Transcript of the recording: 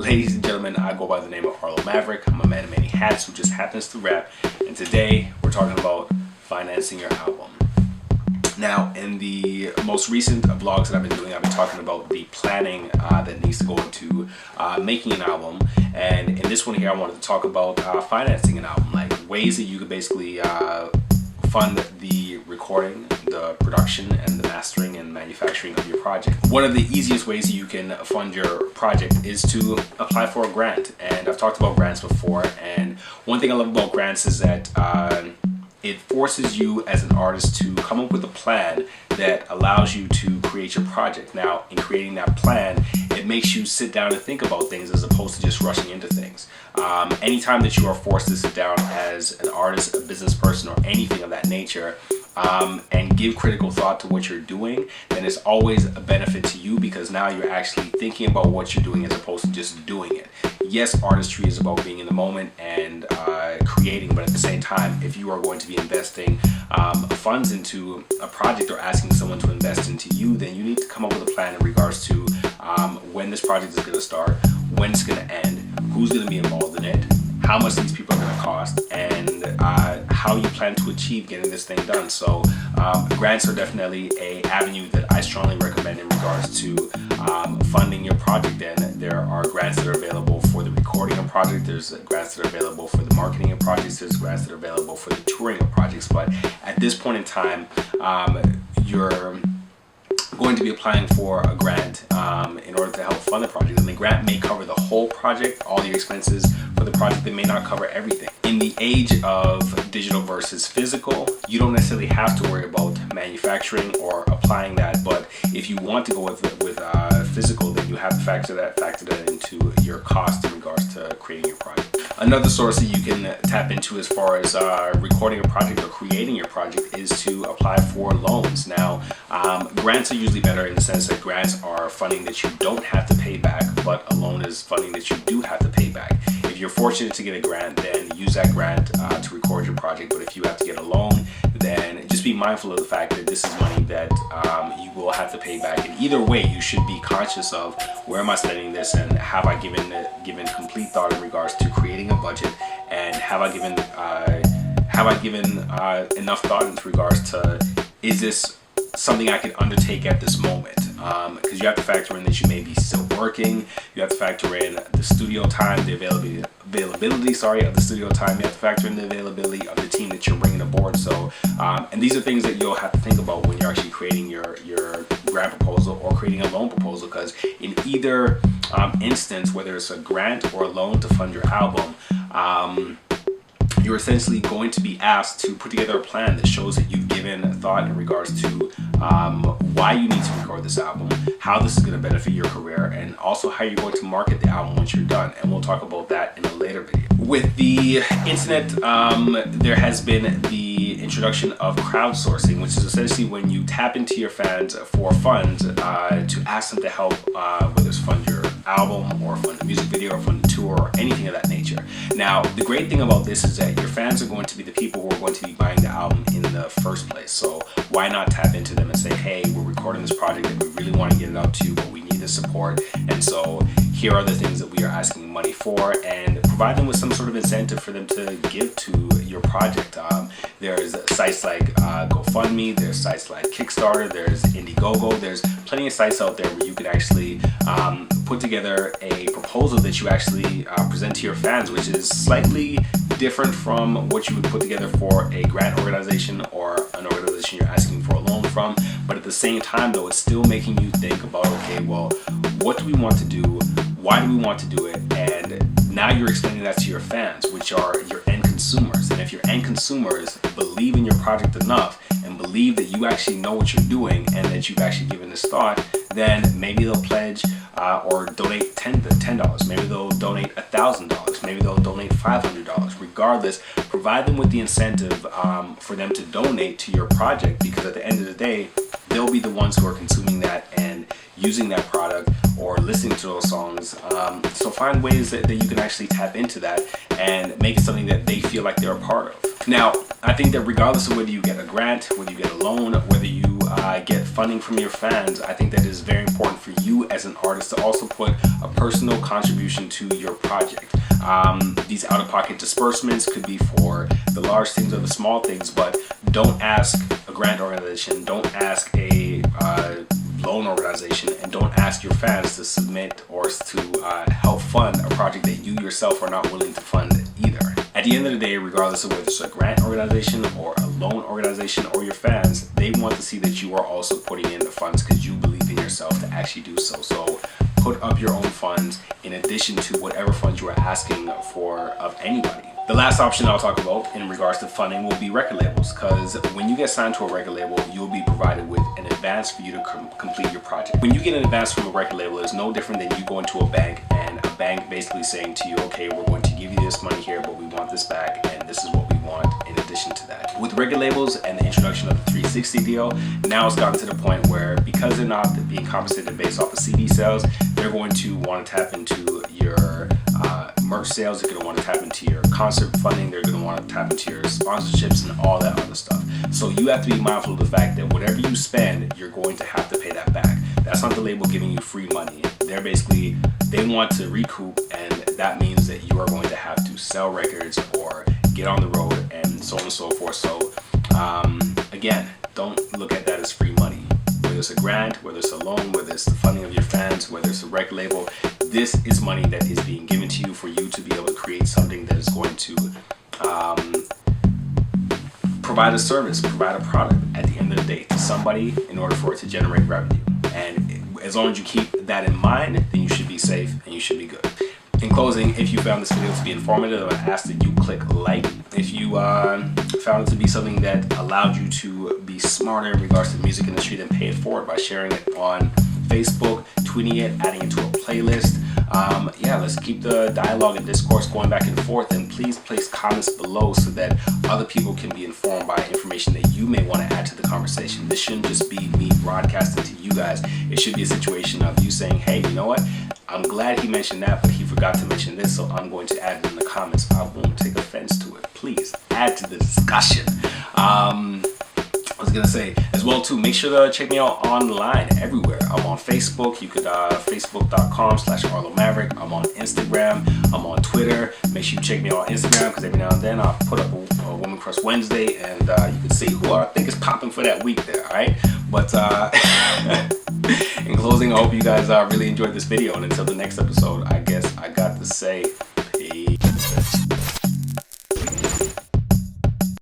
Ladies and gentlemen, I go by the name of Arlo Maverick. I'm a man of many hats who just happens to rap, and today we're talking about financing your album. Now, in the most recent vlogs that I've been doing, I've been talking about the planning that needs to go into making an album, and in this one here I wanted to talk about financing an album, like ways that you could basically fund the recording, the production, and the mastering and manufacturing of your project. One of the easiest ways that you can fund your project is to apply for a grant, and I've talked about grants before, and one thing I love about grants is that it forces you as an artist to come up with a plan that allows you to create your project. Now, in creating that plan, it makes you sit down and think about things as opposed to just rushing into things. Anytime that you are forced to sit down as an artist, a business person, or anything of that nature, and give critical thought to what you're doing, then it's always a benefit to you, because now you're actually thinking about what you're doing as opposed to just doing it. Yes, artistry is about being in the moment and creating, but at the same time, if you are going to be investing funds into a project or asking someone to invest into you, then you need to come up with a plan in regards to when this project is going to start, when it's going to end, who's going to be involved in it, how much these people are going to cost, and how you plan to achieve getting this thing done. So grants are definitely an avenue that I strongly recommend in regards to funding your project. And there are grants that are available for the recording of projects, there's grants that are available for the marketing of projects, there's grants that are available for the touring of projects. But at this point in time, you're going to be applying for a grant in order to help fund the project, and the grant may cover the whole project, all your expenses for the project. They may not cover everything. In the age of digital versus physical, you don't necessarily have to worry about manufacturing or applying that, but if you want to go with physical, then you have to factor that into your cost in regards to creating your project. Another source that you can tap into as far as recording a project or creating your project is to apply for loans. Now, grants are usually better in the sense that grants are funding that you don't have to pay back, but a loan is funding that you do have to pay back. If you're fortunate to get a grant, then use that grant to record your project, but if you have to get a loan, then just be mindful of the fact that this is money that you will have to pay back. And either way, you should be conscious of, where am I spending this, and have I given complete thought in regards to creating a budget, and have I given enough thought in regards to, is this something I can undertake at this moment? Because you have to factor in that you may be still working, you have to factor in the studio time, the availability of the studio time, you have to factor in the availability of the team that you're bringing aboard. So and these are things that you'll have to think about when you're actually creating your grant proposal or creating a loan proposal, because in either instance, whether it's a grant or a loan to fund your album, you're essentially going to be asked to put together a plan that shows that you've given thought in regards to why you need to record this album, how this is going to benefit your career, and also how you're going to market the album once you're done. And we'll talk about that in a later video. With the internet, there has been the introduction of crowdsourcing, which is essentially when you tap into your fans for funds to ask them to help, whether it's fund your album or fund a music video or fund a tour or anything of that nature. Now, the great thing about this is that your fans are going to be the people who are going to be buying the album in the first place. So why not tap into them and say, hey, we're recording this project and we really want to get it out to you, but we need the support, and so here are the things that we are asking money for, and provide them with some sort of incentive for them to give to your project. There's sites like GoFundMe, there's sites like Kickstarter, there's Indiegogo, there's plenty of sites out there where you can actually put together a proposal that you actually present to your fans, which is slightly different from what you would put together for a grant organization or an organization you're asking for a loan from. But at the same time, though, it's still making you think about, okay, well, what do we want to do? Why do we want to do it? And now you're explaining that to your fans, which are your end consumers. And if your end consumers believe in your project enough and believe that you actually know what you're doing and that you've actually given this thought, then maybe they'll pledge or donate $10. Maybe they'll donate $1,000. Maybe they'll donate $500. Regardless, provide them with the incentive for them to donate to your project, because at the end of the day, they'll be the ones who are consuming that and using that product or listening to those songs. So find ways that you can actually tap into that and make it something that they feel like they're a part of. Now, I think that regardless of whether you get a grant, whether you get a loan, whether you get funding from your fans, I think that it is very important for you as an artist to also put a personal contribution to your project. These out-of-pocket disbursements could be for the large things or the small things, but don't ask a grant organization, don't ask a loan organization, and don't ask your fans to submit or to help fund a project that you yourself are not willing to fund either. At the end of the day, regardless of whether it's a grant organization or a loan organization or your fans, they want to see that you are also putting in the funds because you believe in yourself to actually do so. So put up your own funds in addition to whatever funds you are asking for of anybody. The last option I'll talk about in regards to funding will be record labels, because when you get signed to a record label, you'll be provided with an advance for you to complete your project. When you get an advance from a record label, it's no different than you going to a bank and a bank basically saying to you, okay, we're going to give you this money here, but we want this back, and this is what we want in addition to that. With record labels and the introduction of the 360 deal, now it's gotten to the point where because they're not being compensated based off of CD sales, they're going to want to tap into your merch sales, they're going to want to tap into your concert funding, they're going to want to tap into your sponsorships and all that other stuff. So you have to be mindful of the fact that whatever you spend, you're going to have to pay that back. That's not the label giving you free money. They're basically, they want to recoup, and that means that you are going to have to sell records or get on the road and so on and so forth. So again, don't look at that as free money. Whether it's a grant, whether it's a loan, whether it's the funding of your fans, whether it's a record label, this is money that is being given to you for you to be able to create something that is going to provide a service, provide a product at the end of the day to somebody in order for it to generate revenue. And as long as you keep that in mind, then you should be safe and you should be good. In closing, if you found this video to be informative, I ask that you click like. If you found it to be something that allowed you to be smarter in regards to the music industry, then pay it forward by sharing it on Facebook, tweeting it, adding it to a playlist. Yeah, let's keep the dialogue and discourse going back and forth, and please place comments below so that other people can be informed by information that you may want to add to the conversation. This shouldn't just be me broadcasting to you guys. It should be a situation of you saying, hey, you know what? I'm glad he mentioned that, but he forgot to mention this, so I'm going to add it in the comments. I won't take offense to it. Please add to the discussion. I was gonna say as well too, make sure to check me out online everywhere. I'm on Facebook. You could facebook.com/Arlo Maverick. I'm on Instagram. I'm on Twitter. Make sure you check me out on Instagram, because every now and then I'll put up a Woman Crush Wednesday, and you can see who I think is popping for that week there. All right, but in closing, I hope you guys really enjoyed this video, and until the next episode, I guess I got to say